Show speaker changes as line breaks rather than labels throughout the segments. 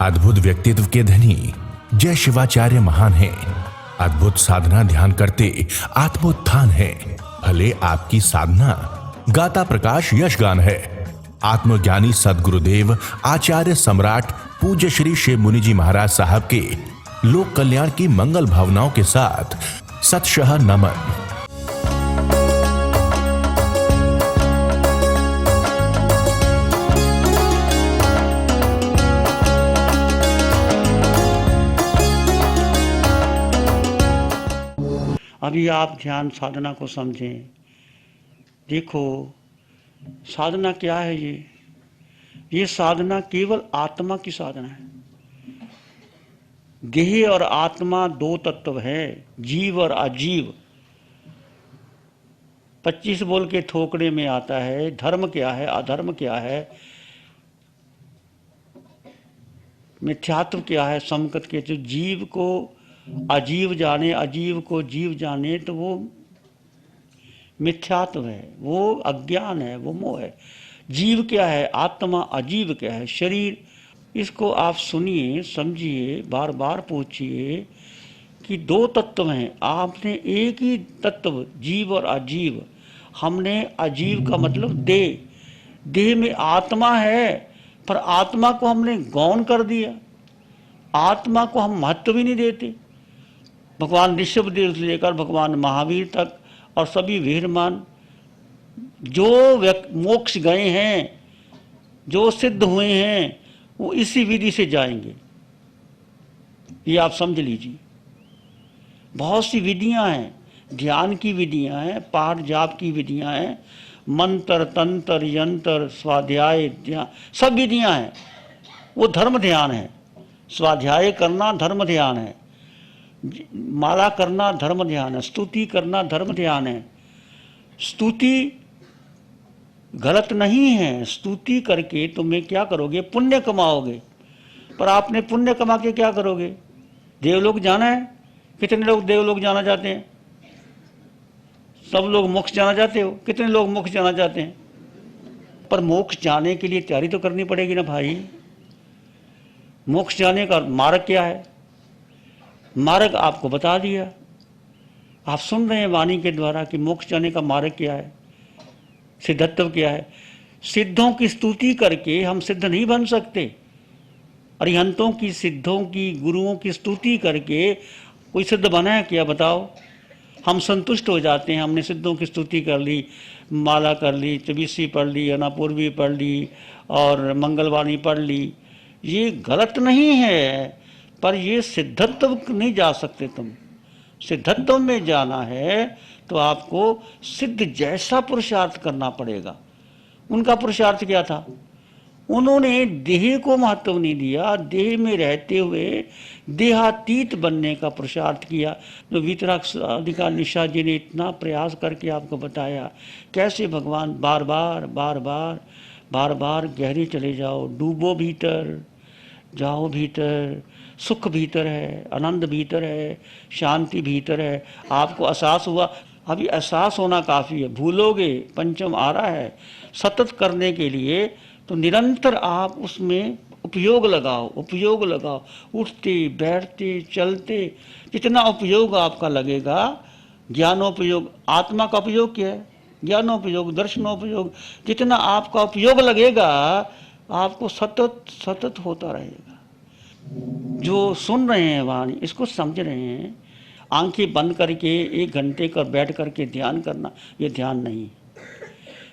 अद्भुत व्यक्तित्व के धनी जय शिवाचार्य महान हैं। अद्भुत साधना ध्यान करते आत्मोत्थान है। भले आपकी साधना गाता प्रकाश यशगान है। आत्मज्ञानी सदगुरुदेव आचार्य सम्राट पूज्य श्री शिव मुनि जी महाराज साहब के लोक कल्याण की मंगल भावनाओं के साथ सतशः नमन।
अभी आप ध्यान साधना को समझें। देखो साधना क्या है। ये साधना केवल आत्मा की साधना है। देह और आत्मा दो तत्व है, जीव और अजीव। 25 बोल के थोकड़े में आता है। धर्म क्या है, अधर्म क्या है, मिथ्यात्व क्या है, समकत के। जो जीव को अजीव जाने, अजीव को जीव जाने, तो वो मिथ्यात्व है, वो अज्ञान है, वो मोह है। जीव क्या है, आत्मा। अजीव क्या है, शरीर। इसको आप सुनिए, समझिए, बार बार पूछिए कि दो तत्व हैं। आपने एक ही तत्व जीव और अजीव। हमने अजीव का मतलब देह। देह में आत्मा है, पर आत्मा को हमने गौण कर दिया। आत्मा को हम महत्व भी नहीं देते। भगवान ऋषभदेव से लेकर भगवान महावीर तक और सभी वीरमान जो मोक्ष गए हैं, जो सिद्ध हुए हैं, वो इसी विधि से जाएंगे। ये आप समझ लीजिए। बहुत सी विधियां हैं, ध्यान की विधियां हैं, पाठ जाप की विधियां हैं, मंत्र तंत्र यंत्र स्वाध्याय ध्यान, सब विधियां हैं। वो धर्म ध्यान है। स्वाध्याय करना धर्म ध्यान है, माला करना धर्म ध्यान है, स्तुति करना धर्म ध्यान है। स्तुति गलत नहीं है। स्तुति करके तुम्हें क्या करोगे, पुण्य कमाओगे। पर आपने पुण्य कमा के क्या करोगे? देवलोक जाना है। कितने लोग देवलोक जाना चाहते हैं? सब लोग मोक्ष जाना चाहते हो? कितने लोग मोक्ष जाना चाहते हैं? पर मोक्ष जाने के लिए तैयारी तो करनी पड़ेगी ना भाई। मोक्ष जाने का मार्ग क्या है? मार्ग आपको बता दिया। आप सुन रहे हैं वाणी के द्वारा कि मोक्ष जाने का मार्ग क्या है, सिद्धत्व क्या है। सिद्धों की स्तुति करके हम सिद्ध नहीं बन सकते। अरिहंतों की, सिद्धों की, गुरुओं की स्तुति करके कोई सिद्ध बना है क्या? बताओ। हम संतुष्ट हो जाते हैं, हमने सिद्धों की स्तुति कर ली, माला कर ली, चबीसी पढ़ ली, अनापूर्वी पढ़ ली और मंगलवाणी पढ़ ली। ये गलत नहीं है, पर ये सिद्धत्व नहीं जा सकते तुम। सिद्धत्व में जाना है तो आपको सिद्ध जैसा पुरुषार्थ करना पड़ेगा। उनका पुरुषार्थ क्या था? उन्होंने देह को महत्व नहीं दिया, देह में रहते हुए देहातीत बनने का पुरुषार्थ किया। जो वीतराग निशा जी ने इतना प्रयास करके आपको बताया कैसे भगवान बार बार बार बार बार बार गहरे चले जाओ, डूबो भीतर, जाओ भीतर। सुख भीतर है, आनंद भीतर है, शांति भीतर है। आपको एहसास हुआ। अभी एहसास होना काफ़ी है, भूलोगे। पंचम आ रहा है सतत करने के लिए, तो निरंतर आप उसमें उपयोग लगाओ, उपयोग लगाओ। उठते बैठते चलते जितना उपयोग आपका लगेगा, ज्ञानोपयोग, आत्मा का उपयोग क्या है? ज्ञानोपयोग, दर्शनोपयोग। जितना आपका उपयोग लगेगा, आपको सतत सतत होता रहेगा। जो सुन रहे हैं वाणी, इसको समझ रहे हैं। आंखें बंद करके 1 घंटे कर बैठ करके ध्यान करना, ये ध्यान नहीं।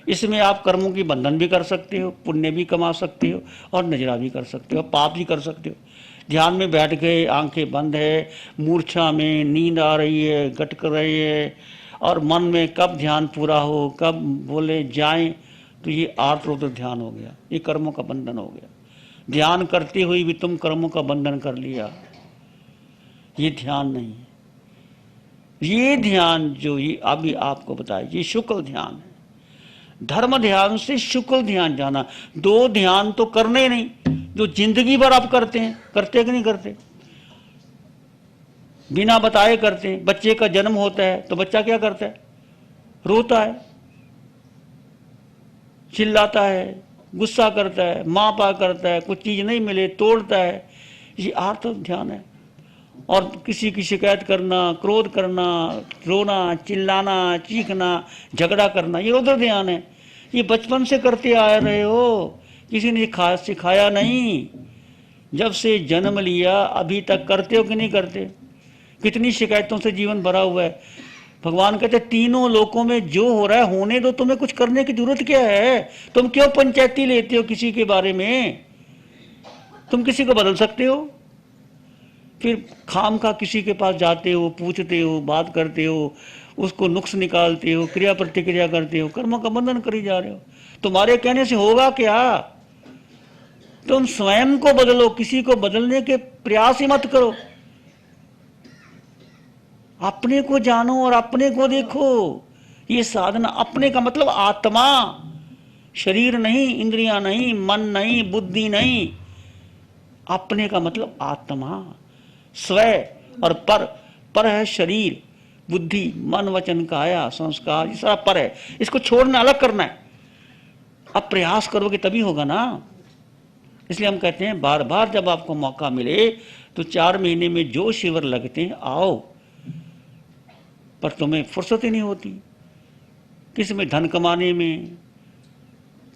इसमें आप कर्मों की बंधन भी कर सकते हो, पुण्य भी कमा सकते हो और नजरा भी कर सकते हो, पाप भी कर सकते हो। ध्यान में बैठ गए, आंखें बंद है, मूर्छा में नींद आ रही है, गटक रही है, और मन में कब ध्यान पूरा हो, कब बोले जाएं, तो ये आर्तरोध ध्यान हो गया। ये कर्मों का बंधन हो गया। ध्यान करते हुए भी तुम कर्मों का बंधन कर लिया, ये ध्यान नहीं है। ये ध्यान जो ये अभी आपको बताया, ये शुक्ल ध्यान है। धर्म ध्यान से शुक्ल ध्यान जाना। 2 ध्यान तो करने नहीं, जो जिंदगी भर आप करते हैं। करते कि नहीं करते? बिना बताए करते हैं। बच्चे का जन्म होता है तो बच्चा क्या करता है? रोता है, चिल्लाता है, गुस्सा करता है, माँ पा करता है, कुछ चीज़ नहीं मिले तोड़ता है। ये आर्त ध्यान है। और किसी की शिकायत करना, क्रोध करना, रोना, चिल्लाना, चीखना, झगड़ा करना, ये रुद्र ध्यान है। ये बचपन से करते आ रहे हो, किसी ने सिखाया नहीं। जब से जन्म लिया अभी तक करते हो कि नहीं करते? कितनी शिकायतों से जीवन भरा हुआ है। भगवान कहते तीनों लोकों में जो हो रहा है होने दो, तुम्हें कुछ करने की जरूरत क्या है? तुम क्यों पंचायती लेते हो किसी के बारे में? तुम किसी को बदल सकते हो? फिर खाम का किसी के पास जाते हो, पूछते हो, बात करते हो, उसको नुक्स निकालते हो, क्रिया प्रतिक्रिया करते हो, कर्मों का बंधन करी जा रहे हो। तुम्हारे कहने से होगा क्या? तुम स्वयं को बदलो, किसी को बदलने के प्रयास ही मत करो। अपने को जानो और अपने को देखो। ये साधना, अपने का मतलब आत्मा, शरीर नहीं, इंद्रियां नहीं, मन नहीं, बुद्धि नहीं। अपने का मतलब आत्मा, स्व और पर है शरीर, बुद्धि, मन, वचन, काया, संस्कार, ये सारा पर है। इसको छोड़ना, अलग करना है। अब प्रयास करोगे तभी होगा ना। इसलिए हम कहते हैं बार बार जब आपको मौका मिले तो 4 महीने में जो शिविर लगते हैं आओ, पर तुम्हें फुर्सत ही नहीं होती। किस में? धन कमाने में।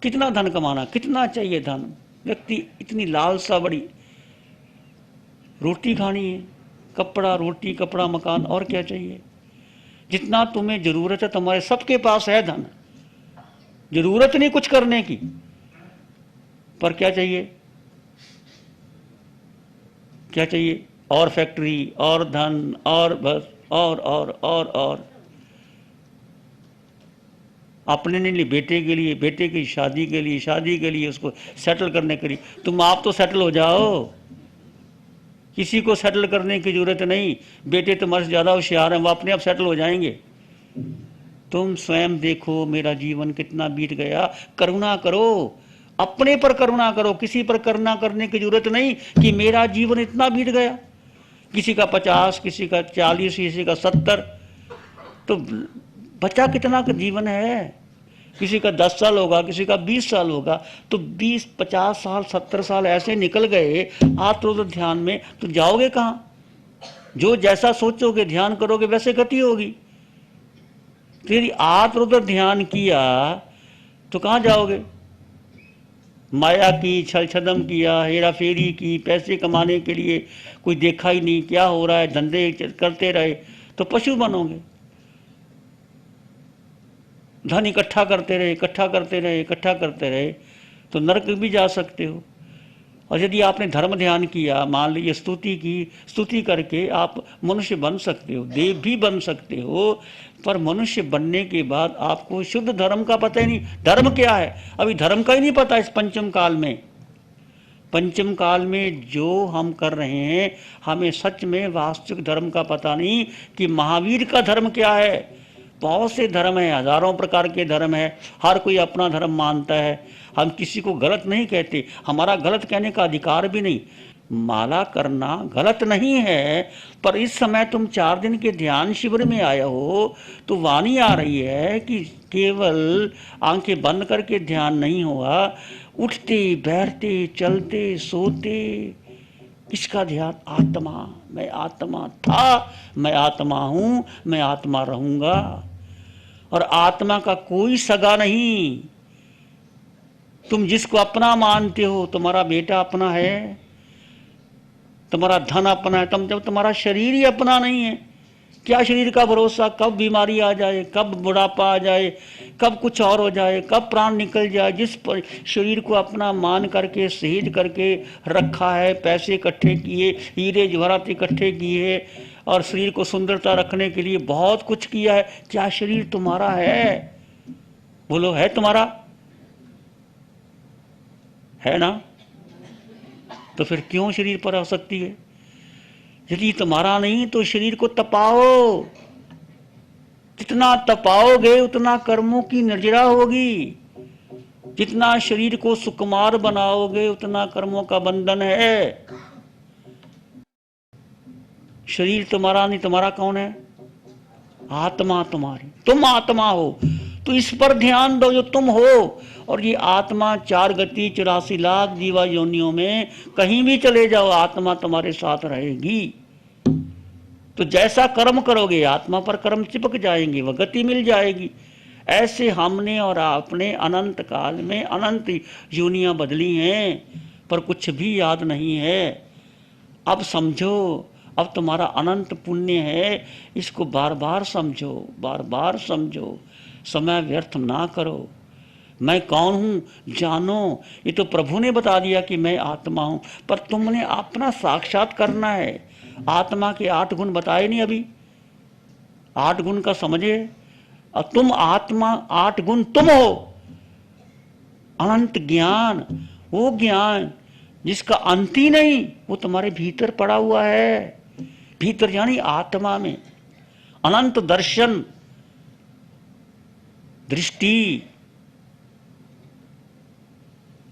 कितना धन कमाना, कितना चाहिए धन? व्यक्ति इतनी लालसा बड़ी, रोटी खानी है, कपड़ा, रोटी, कपड़ा, मकान, और क्या चाहिए? जितना तुम्हें जरूरत है तुम्हारे सबके पास है धन, जरूरत नहीं कुछ करने की, पर क्या चाहिए? क्या चाहिए? और फैक्ट्री, और धन, और बस, और अपने लिए, बेटे के लिए, बेटे की शादी के लिए, शादी के लिए, उसको सेटल करने के लिए। तुम आप तो सेटल हो जाओ, किसी को सेटल करने की जरूरत नहीं। बेटे तुम्हारे से ज्यादा होशियार हैं, वो अपने आप सेटल हो जाएंगे। तुम स्वयं देखो मेरा जीवन कितना बीत गया। करुणा करो, अपने पर करुणा करो, किसी पर करुणा करने की जरूरत नहीं कि मेरा जीवन इतना बीत गया। किसी का 50, किसी का 40, किसी का 70, तो बचा कितना का जीवन है? किसी का 10 साल होगा, किसी का 20 साल होगा, तो 20, 50 साल, 70 साल ऐसे निकल गए आत्म ध्यान में, तो जाओगे कहाँ? जो जैसा सोचोगे, ध्यान करोगे, वैसे गति होगी। तेरी आत्म ध्यान किया तो कहाँ जाओगे? माया की, छल छदम किया, हेरा फेरी की, पैसे कमाने के लिए कोई देखा ही नहीं क्या हो रहा है, धंधे करते रहे तो पशु बनोगे। धन इकट्ठा करते रहे, इकट्ठा करते रहे, इकट्ठा करते रहे तो नरक भी जा सकते हो। और यदि आपने धर्म ध्यान किया, मान लीजिए स्तुति की, स्तुति करके आप मनुष्य बन सकते हो, देव भी बन सकते हो, पर मनुष्य बनने के बाद आपको शुद्ध धर्म का पता ही नहीं। धर्म क्या है अभी धर्म का ही नहीं पता। इस पंचम काल में, पंचम काल में जो हम कर रहे हैं, हमें सच में वास्तविक धर्म का पता नहीं कि महावीर का धर्म क्या है। बहुत से धर्म है, हजारों प्रकार के धर्म है, हर कोई अपना धर्म मानता है। हम किसी को गलत नहीं कहते, हमारा गलत कहने का अधिकार भी नहीं। माला करना गलत नहीं है, पर इस समय तुम 4 दिन के ध्यान शिविर में आए हो तो वाणी आ रही है कि केवल आंखें बंद करके ध्यान नहीं हुआ, उठते बैठते चलते सोते किसका ध्यान? आत्मा। मैं आत्मा था, मैं आत्मा हूं, मैं आत्मा रहूंगा। और आत्मा का कोई सगा नहीं। तुम जिसको अपना मानते हो, तुम्हारा बेटा अपना है, तुम्हारा धन अपना है, जब तुम्हारा शरीर ही अपना नहीं है, क्या शरीर का भरोसा? कब बीमारी आ जाए, कब बुढ़ापा आ जाए, कब कुछ और हो जाए, कब प्राण निकल जाए। जिस शरीर को अपना मान करके शहीद करके रखा है, पैसे इकट्ठे किए, हीरे जवाहरात इकट्ठे किए और शरीर को सुंदरता रखने के लिए बहुत कुछ किया है, क्या शरीर तुम्हारा है? बोलो, है तुम्हारा? है ना? तो फिर क्यों शरीर पर आ सकती है? यदि तुम्हारा नहीं तो शरीर को तपाओ। जितना तपाओगे उतना कर्मों की निर्जरा होगी। जितना शरीर को सुकुमार बनाओगे उतना कर्मों का बंधन है। शरीर तुम्हारा नहीं, तुम्हारा कौन है? आत्मा तुम्हारी। तुम आत्मा हो तो इस पर ध्यान दो जो तुम हो, और ये आत्मा 4 गति 84 लाख जीवा योनियों में कहीं भी चले जाओ, आत्मा तुम्हारे साथ रहेगी। तो जैसा कर्म करोगे आत्मा पर कर्म चिपक जाएंगे, वह गति मिल जाएगी। ऐसे हमने और आपने अनंत काल में अनंत योनियां बदली हैं, पर कुछ भी याद नहीं है। अब समझो, अब तुम्हारा अनंत पुण्य है, इसको बार बार समझो, बार बार समझो, समय व्यर्थ ना करो। मैं कौन हूं जानो, ये तो प्रभु ने बता दिया कि मैं आत्मा हूं, पर तुमने अपना साक्षात करना है। आत्मा के 8 गुण बताए नहीं अभी, 8 गुण का समझे। और तुम आत्मा, 8 गुण तुम हो। अनंत ज्ञान, वो ज्ञान जिसका अंत ही नहीं, वो तुम्हारे भीतर पड़ा हुआ है। भीतर यानी आत्मा में। अनंत दर्शन, दृष्टि,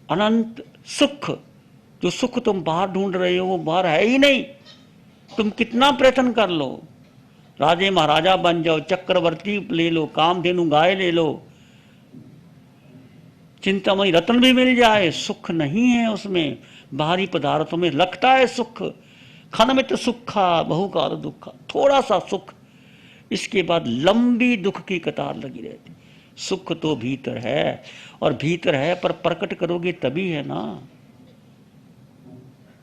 अनंत सुख। जो सुख तुम बाहर ढूंढ रहे हो वो बाहर है ही नहीं। तुम कितना प्रयत्न कर लो, राजे महाराजा बन जाओ, चक्रवर्ती ले लो, कामधेनु गाय ले लो, चिंतामणि रत्न भी मिल जाए, सुख नहीं है उसमें। बाहरी पदार्थों में लगता है सुख। खनमित सुखा बहुकाल दुखा, थोड़ा सा सुख, इसके बाद लंबी दुख की कतार लगी रहती। सुख तो भीतर है, और भीतर है पर प्रकट करोगे तभी है ना।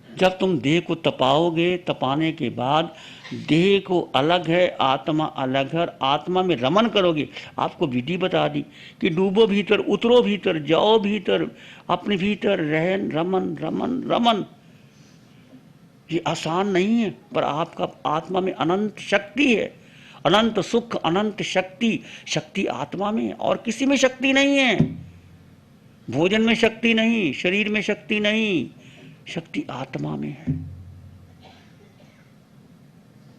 जब तुम देह को तपाओगे, तपाने के बाद देह को अलग है, आत्मा अलग है, और आत्मा में रमन करोगे। आपको विधि बता दी कि डूबो भीतर, उतरो भीतर, जाओ भीतर, अपने भीतर रहन, रमन रमन रमन। ये आसान नहीं है, पर आपका आत्मा में अनंत शक्ति है, अनंत सुख, अनंत शक्ति। शक्ति आत्मा में, और किसी में शक्ति नहीं है। भोजन में शक्ति नहीं, शरीर में शक्ति नहीं, शक्ति आत्मा में है।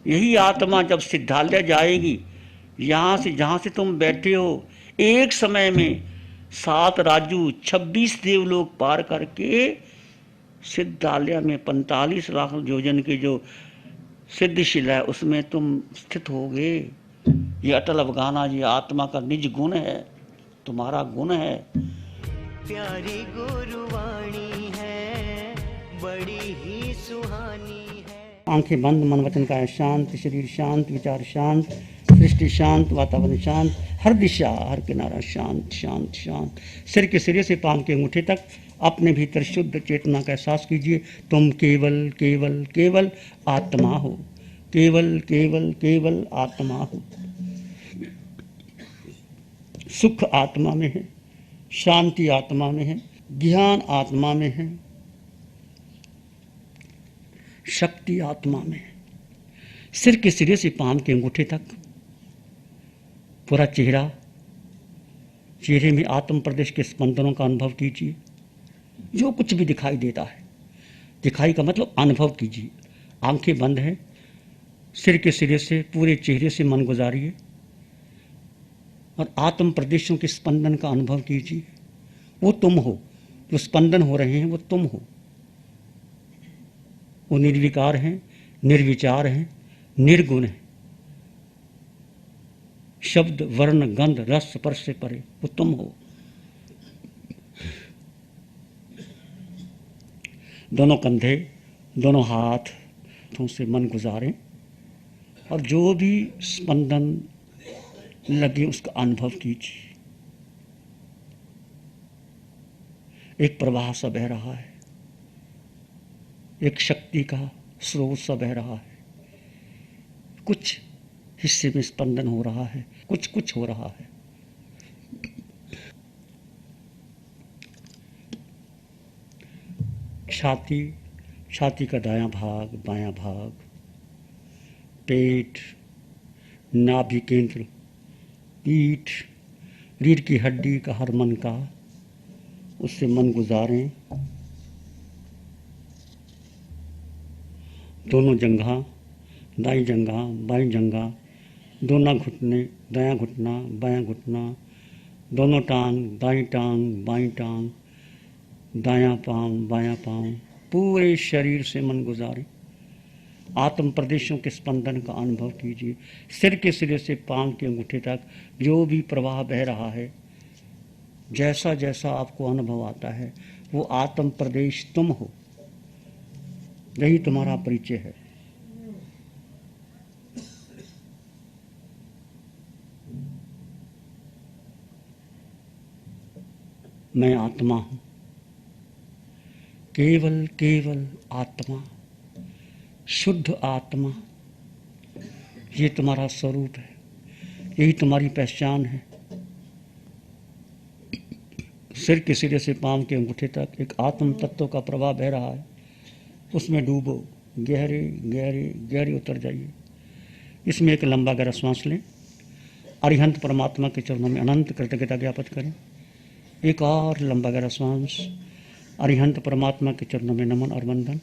यही आत्मा जब सिद्धालय जाएगी, यहां से जहां से तुम बैठे हो, एक समय में 7 राजू 26 देवलोक पार करके सिद्धालय में 45 लाख योजन के जो सिद्धशिला है उसमें तुम स्थित होगे। ये अटल अवगाना, ये आत्मा का निज गुण है, तुम्हारा गुण है।
प्यारी गुरुवाणी है, बड़ी ही सुहानी है।
आंखें बंद, मन वचन काया शांत, शरीर शांत, विचार शांत, सृष्टि शांत, वातावरण शांत, हर दिशा हर किनारा शांत शांत शांत। सिर के सिरे से पांव के अंगूठे तक अपने भीतर शुद्ध चेतना का एहसास कीजिए। तुम केवल केवल केवल आत्मा हो, केवल केवल केवल आत्मा हो। सुख आत्मा में है, शांति आत्मा में है, ज्ञान आत्मा में है, शक्ति आत्मा में है। सिर के सिरे से पांव के अंगूठे तक पूरा चेहरा, चेहरे में आत्म प्रदेश के स्पंदनों का अनुभव कीजिए। जो कुछ भी दिखाई देता है, दिखाई का मतलब अनुभव कीजिए। आंखें बंद हैं, सिर के सिरे से पूरे चेहरे से मन गुजारिए और आत्म प्रदेशों के स्पंदन का अनुभव कीजिए। वो तुम हो, जो स्पंदन हो रहे हैं वो तुम हो। वो निर्विकार हैं, निर्विचार हैं, निर्गुण हैं। शब्द, वर्ण, गंध, रस, स्पर्श से परे वो तुम हो। दोनों कंधे, दोनों हाथों से मन गुजारें और जो भी स्पंदन लगे उसका अनुभव कीजिए। एक प्रवाह सा बह रहा है, एक शक्ति का स्रोत सा बह रहा है। कुछ हिस्से में स्पंदन हो रहा है, कुछ कुछ हो रहा है। छाती, छाती का दायां भाग, बायां भाग, पेट, नाभि केंद्र, पीठ, रीढ़ की हड्डी का हर मन का, उससे मन गुजारें। दोनों जंघा, दाई जंघा, बाई जंघा, दोनों घुटने, दायां घुटना, बायां घुटना, दोनों टांग, दाई टांग, बाई टांग, दायां पांव, बायां पांव, पूरे शरीर से मन गुजारें। आत्म प्रदेशों के स्पंदन का अनुभव कीजिए। सिर के सिरे से पांव के अंगूठे तक जो भी प्रवाह बह रहा है जैसा जैसा आपको अनुभव आता है वो आत्म प्रदेश तुम हो, यही तुम्हारा परिचय है। मैं आत्मा हूं, केवल केवल आत्मा, शुद्ध आत्मा, ये तुम्हारा स्वरूप है, यही तुम्हारी पहचान है। सिर के सिरे से पांव के अंगूठे तक एक आत्म तत्व का प्रवाह बह रहा है, उसमें डूबो, गहरे गहरे गहरे उतर जाइए। इसमें एक लंबा गहरा श्वास लें, अरिहंत परमात्मा के चरणों में अनंत कृतज्ञता ज्ञापित करें। एक और लंबा गहरा श्वास, अरिहंत परमात्मा के चरणों में नमन और वंदन।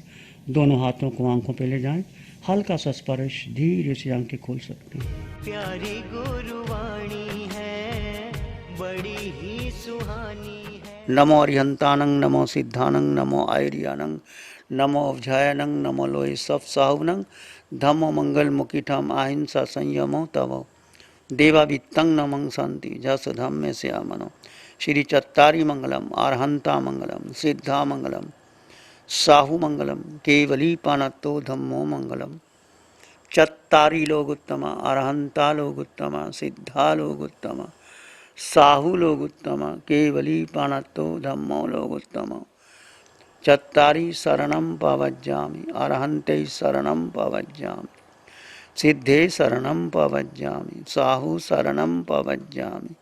दोनों हाथों को आंखों पे ले जाएं, हल्का सा स्पर्श, धीरे से आंखें खोल सकते हैं।
प्यारी गुरुवाणी है, बड़ी ही सुहानी है।
नमो अरिहंतानंग, नमो सिद्धानंग, नमो आयरियानंग, नमो अवझायनंग, नमो लोय सब साहुनंग, धम्मो मंगल मुकिठम अहिंसा संयमो तवो देवावित्तं नमं शांति जस धम्मे से आमनो। श्री चत्तारी मंगलम, अरहंता मंगलम, सिद्धा मंगलम, साहु मंगलम, केवली पानतो धम्मो मंगलम। चत्तारी लोग उत्तमा, अरहंता लोग उत्तमा, सिद्धा लोग उत्तमा, साहु लोग उत्तमा, केवली पानतो धम्मो लोग उत्तमा। चत्तारी शरणं पवज्जामि, अरहंते शरणं पवज्जामि, सिद्धे शरणं पवज्जामि, साहु शरणं पवज्जामि,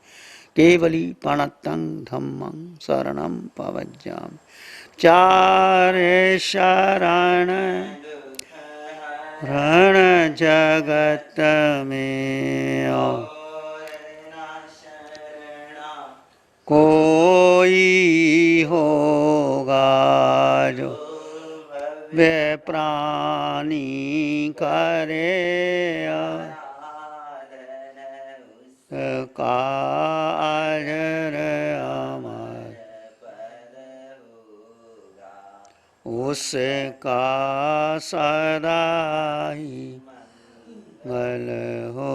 केवली पाणत्तं धम्मं शरणं पवज्जामि। चारे शरण रण जगत में कोई होगा जो वे प्राणी करे काजर अमर, उसका सदा ही मंगल हो।